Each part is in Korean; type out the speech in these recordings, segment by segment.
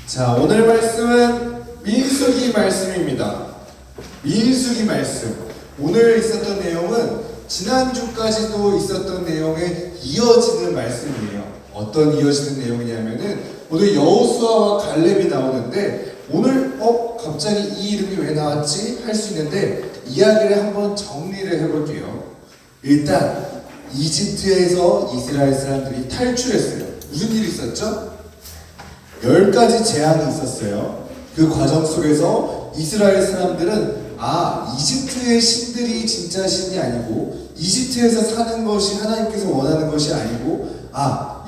자, 오늘 말씀은 민수기 말씀입니다. 민수기 말씀. 오늘 있었던 내용은 지난주까지도 있었던 내용에 이어지는 말씀이에요. 어떤 이어지는 내용이냐면은 오늘 여호수아와 갈렙이 나오는데 오늘 갑자기 이 이름이 왜 나왔지? 할 수 있는데 이야기를 한번 정리를 해볼게요. 일단 이집트에서 이스라엘 사람들이 탈출했어요. 무슨 일이 있었죠? 10가지 재앙이 있었어요. 그 과정 속에서 이스라엘 사람들은 이집트의 신들이 진짜 신이 아니고 이집트에서 사는 것이 하나님께서 원하는 것이 아니고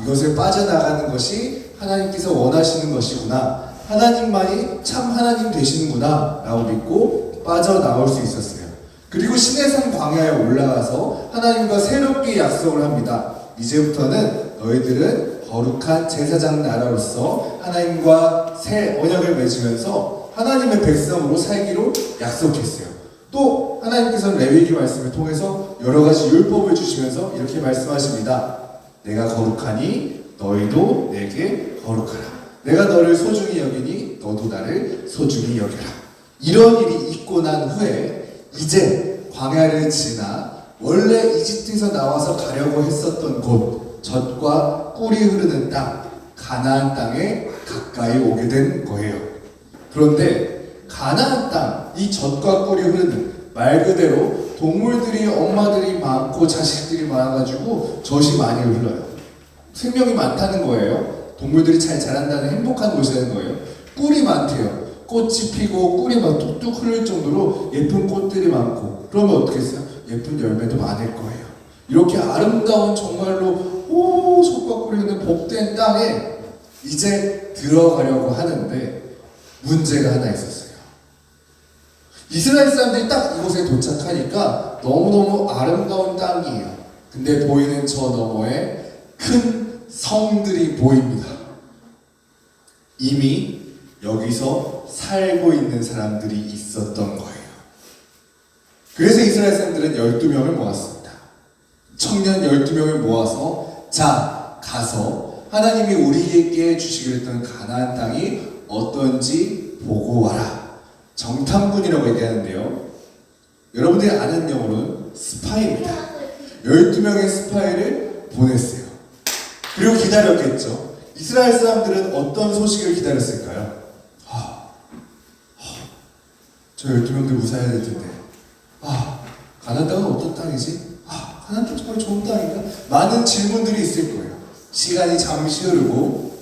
이것을 빠져나가는 것이 하나님께서 원하시는 것이구나. 하나님만이 참 하나님 되시는구나 라고 믿고 빠져나올 수 있었어요. 그리고 시내산 광야에 올라가서 하나님과 새롭게 약속을 합니다. 이제부터는 너희들은 거룩한 제사장 나라로서 하나님과 새 언약을 맺으면서 하나님의 백성으로 살기로 약속했어요. 또 하나님께서는 레위기 말씀을 통해서 여러 가지 율법을 주시면서 이렇게 말씀하십니다. 내가 거룩하니 너희도 내게 거룩하라. 내가 너를 소중히 여기니 너도 나를 소중히 여기라. 이런 일이 있고 난 후에 이제 광야를 지나 원래 이집트에서 나와서 가려고 했었던 곳, 젖과 꿀이 흐르는 땅, 가나안 땅에 가까이 오게 된 거예요. 그런데 가나안 땅, 이 젖과 꿀이 흐르는 말 그대로 동물들이 엄마들이 많고 자식들이 많아가지고 젖이 많이 흘러요. 생명이 많다는 거예요. 동물들이 잘 자란다는 행복한 곳이라는 거예요. 꿀이 많대요. 꽃이 피고 꿀이 막 뚝뚝 흐를 정도로 예쁜 꽃들이 많고 그러면 어떻게 했어요? 예쁜 열매도 많을 거예요. 이렇게 아름다운 정말로 젖과 꿀이 흐르는 복된 땅에 이제 들어가려고 하는데 문제가 하나 있었어요. 이스라엘 사람들이 딱 이곳에 도착하니까 너무너무 아름다운 땅이에요. 근데 보이는 저 너머에 큰 성들이 보입니다. 이미 여기서 살고 있는 사람들이 있었던 거예요. 그래서 이스라엘 사람들은 12명을 모았습니다. 청년 12명을 모아서 가서 하나님이 우리에게 주시기로 했던 가나안 땅이 어떤지 보고 와라. 정탐꾼이라고 얘기하는데요. 여러분들이 아는 영어로는 스파이입니다. 12명의 스파이를 보냈어요. 그리고 기다렸겠죠. 이스라엘 사람들은 어떤 소식을 기다렸을까요? 저 12명들 무사해야 될 텐데. 가나안 땅은 어떤 땅이지? 가나안 땅 정말 좋은 땅인가? 많은 질문들이 있을 거예요. 시간이 잠시 흐르고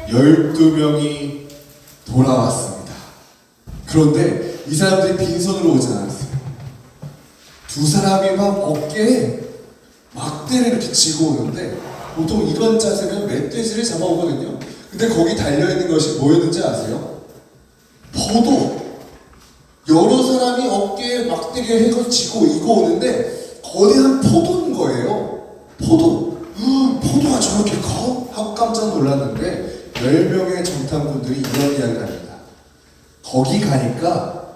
12명이 돌아왔습니다. 그런데 이 사람들이 빈손으로 오지 않았어요. 두 사람이 막 어깨에 막대를 이렇게 쥐고 오는데 보통 이런 자세면 멧돼지를 잡아오거든요. 근데 거기 달려있는 것이 뭐였는지 아세요? 포도. 여러 사람이 어깨에 막대기를 해서 쥐고 이거 오는데 거대한 포도인 거예요. 포도가 저렇게 커? 하고 깜짝 놀랐는데 10명의 정탐꾼들이 이런 이야기를 합니다. 거기 가니까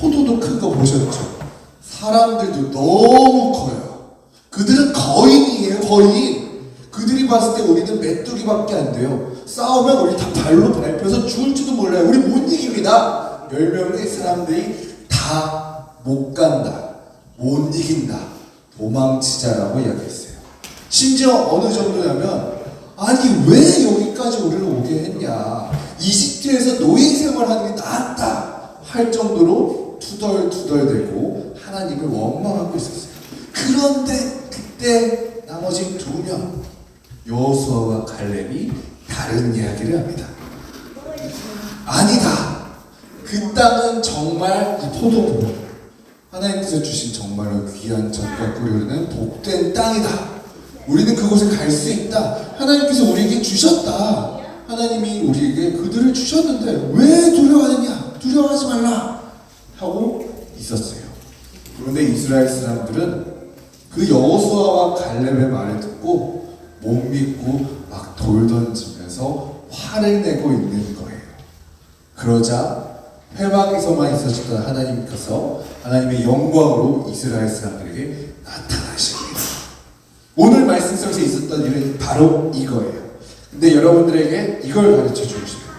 포도도 큰 거 보셨죠? 사람들도 너무 커요. 그들은 거인이에요, 거인. 그들이 봤을 때 우리는 메뚜기밖에 안 돼요. 싸우면 우리 다 발로 밟혀서 죽을지도 몰라요. 우리 못 이깁니다. 10명의 사람들이 다 못 간다, 못 이긴다, 도망치자라고 이야기했어요. 심지어 어느 정도냐면 왜 여기까지 우리를 오게 했냐, 이집트에서 노예 생활하는 게 낫다 할 정도로 투덜투덜대고 하나님을 원망하고 있었어요. 그런데 그때 나머지 2명 여호수아와 갈렙이 다른 이야기를 합니다. 아니다. 그 땅은 정말 이 포도도 하나님께서 주신 정말로 귀한 젖과 꿀이 흐르는 복된 땅이다. 우리는 그곳에 갈 수 있다. 하나님께서 우리에게 주셨다. 하나님이 우리에게 그들을 주셨는데 왜 두려워하느냐? 두려워하지 말라 하고 있었어요. 그런데 이스라엘 사람들은 그 여호수아와 갈렙의 말을 듣고 못 믿고 막 돌 던지면서 화를 내고 있는 거예요. 그러자 회막에서만 있으셨던 하나님께서 하나님의 영광으로 이스라엘 사람들에게 나타나십니다. 오늘 말씀 속에서 있었던 일은 바로 이거예요. 근데 여러분들에게 이걸 가르쳐 주고 싶어요.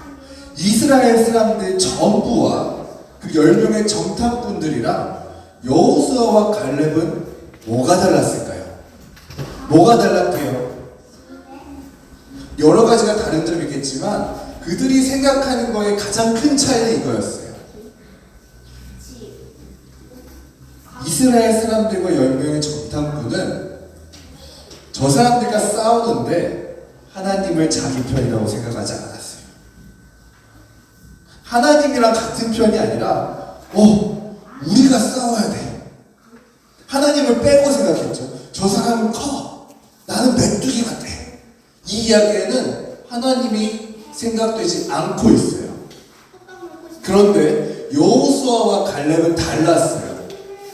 이스라엘 사람들 전부와 그 10명의 정탐꾼들이랑 여호수아와 갈렙은 뭐가 달랐을까요? 뭐가 달랐대요? 여러 가지가 다른 점이 있겠지만 그들이 생각하는 거에 가장 큰 차이는 이거였어요. 이스라엘 사람들과 10명의 정탐꾼은 저 사람들과 싸우는데 하나님을 자기 편이라고 생각하지 않았어요. 하나님이랑 같은 편이 아니라 우리가 싸워야 돼. 하나님을 빼고 생각했죠. 저 사람은 커. 나는 메뚜기가 돼. 이 이야기에는 하나님이 생각되지 않고 있어요. 그런데 여호수아와 갈렙은 달랐어요.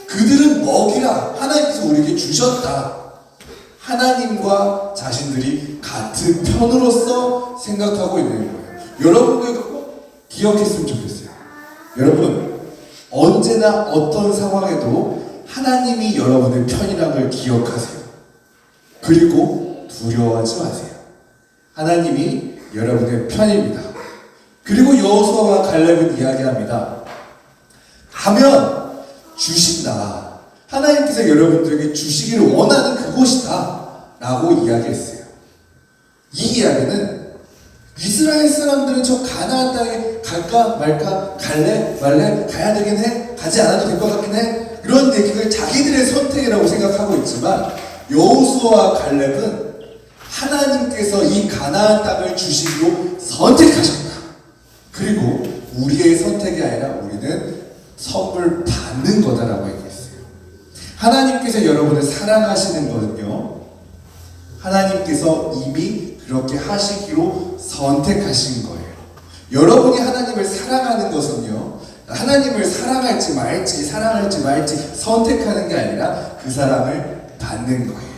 그들은 먹이라 하나님께서 우리에게 주셨다. 하나님과 자신들이 같은 편으로서 생각하고 있는 거예요. 여러분들도 꼭 기억했으면 좋겠어요. 여러분, 언제나 어떤 상황에도 하나님이 여러분의 편이라는 걸 기억하세요. 그리고 두려워하지 마세요. 하나님이 여러분의 편입니다. 그리고 여호수아와 갈렙은 이야기합니다. 가면 주신다. 하나님께서 여러분들에게 주시기를 원하는 그곳이다 라고 이야기했어요. 이 이야기는 이스라엘 사람들은 저 가나안 땅에 갈까 말까, 갈래 말래, 가야 되긴 해, 가지 않아도 될 것 같긴 해, 이런 얘기를 자기들의 선택이라고 생각하고 있지만 여호수아와 갈렙은 하나님께서 이 가나안 땅을 주시기로 선택하셨다. 그리고 우리의 선택이 아니라 우리는 선물 받는 거다라고 얘기했어요. 하나님께서 여러분을 사랑하시는 거는요, 하나님께서 이미 그렇게 하시기로 선택하신 거예요. 여러분이 하나님을 사랑하는 것은요, 하나님을 사랑할지 말지 선택하는 게 아니라 그 사랑을 받는 거예요.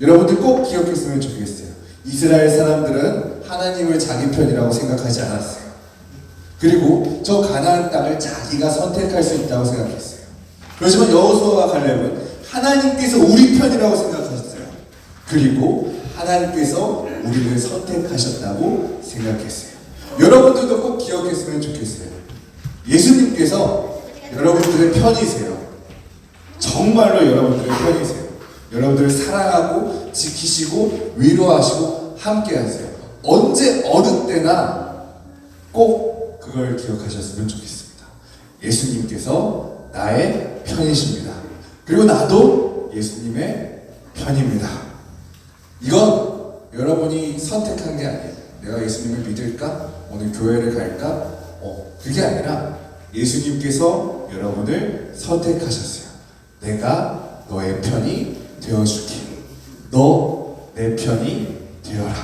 여러분들 꼭 기억했으면 좋겠어요. 이스라엘 사람들은 하나님을 자기 편이라고 생각하지 않았어요. 그리고 저 가나안 땅을 자기가 선택할 수 있다고 생각했어요. 그렇지만 여호수아와 갈렙은 하나님께서 우리 편이라고 생각하셨어요. 그리고 하나님께서 우리를 선택하셨다고 생각했어요. 여러분들도 꼭 기억했으면 좋겠어요. 예수님께서 여러분들의 편이세요. 정말로 여러분들의 편이세요. 여러분들을 사랑하고 지키시고 위로하시고 함께하세요. 언제 어느 때나 꼭 그걸 기억하셨으면 좋겠습니다. 예수님께서 나의 편이십니다. 그리고 나도 예수님의 편입니다. 이건 여러분이 선택한 게 아니에요. 내가 예수님을 믿을까? 오늘 교회를 갈까? 그게 아니라 예수님께서 여러분을 선택하셨어요. 내가 너의 편이 되어줄게. 너 내 편이 되어라.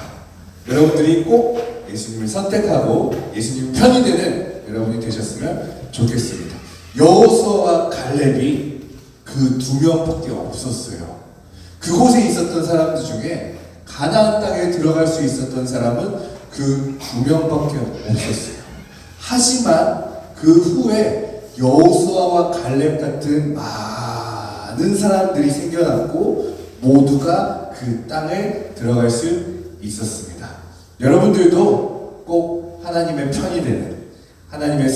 여러분들이 꼭 예수님을 선택하고 예수님 편이 되는 여러분이 되셨으면 좋겠습니다. 여호수아와 갈렙이 그 2명밖에 없었어요. 그곳에 있었던 사람들 중에 가나안 땅에 들어갈 수 있었던 사람은 그 2명밖에 없었어요. 하지만 그 후에 여호수아와 갈렙 같은 많은 사람들이 생겨났고 모두가 그 땅에 들어갈 수 있었습니다. 여러분들도 꼭 하나님의 편이 되는, 하나님의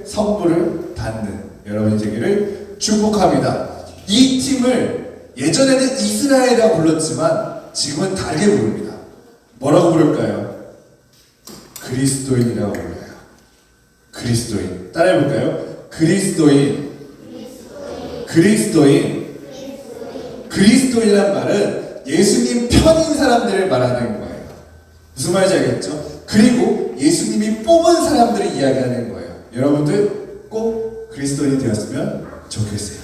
선물을 받는 여러분이 되기를 축복합니다. 이 팀을 예전에는 이스라엘이라고 불렀지만 지금은 다르게 부릅니다. 뭐라고 부를까요? 그리스도인이라고 불러요. 그리스도인. 따라해볼까요? 그리스도인. 그리스도인이란 말은 예수님 편인 사람들을 말하는 거예요. 무슨 말인지 알겠죠? 그리고 예수님이 뽑은 사람들을 이야기하는 거예요. 여러분들 꼭 그리스도인이 되었으면 좋겠어요.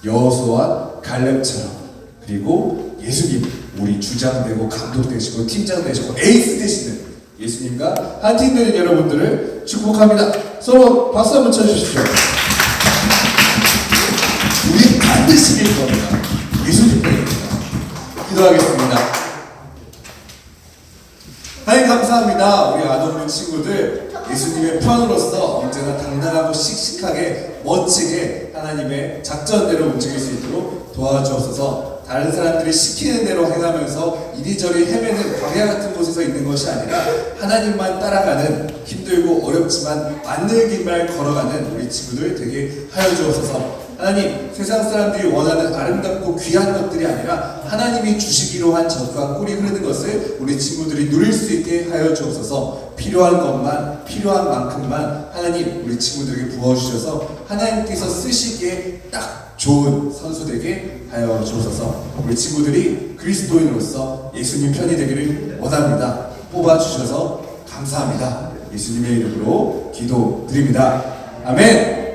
여호수아와 갈렙처럼. 그리고 예수님, 우리 주장 되고 감독 되시고 팀장 되시고 에이스 되시는 예수님과 한 팀 되는 여러분들을 축복합니다. 서로 박수 한번 쳐주십시오. 우리 반드시 될 겁니다. 예수님 편입니다. 기도하겠습니다. 하나님 감사합니다. 우리 아동부 친구들 예수님의 편으로서 언제나 당당하고 씩씩하게 멋지게 하나님의 작전대로 움직일 수 있도록 도와주옵소서. 다른 사람들이 시키는 대로 행하면서 이리저리 헤매는 광야 같은 곳에서 있는 것이 아니라 하나님만 따라가는 힘들고 어렵지만 맞는 길만 걸어가는 우리 친구들 되게 하여 주옵소서. 하나님, 세상 사람들이 원하는 아름답고 귀한 것들이 아니라 하나님이 주시기로 한 젖과 꿀이 흐르는 것을 우리 친구들이 누릴 수 있게 하여 주옵소서. 필요한 것만, 필요한 만큼만 하나님 우리 친구들에게 부어주셔서 하나님께서 쓰시기에 딱 좋은 선수 되게 하여 주옵소서. 우리 친구들이 그리스도인으로서 예수님 편이 되기를 원합니다. 뽑아주셔서 감사합니다. 예수님의 이름으로 기도드립니다. 아멘.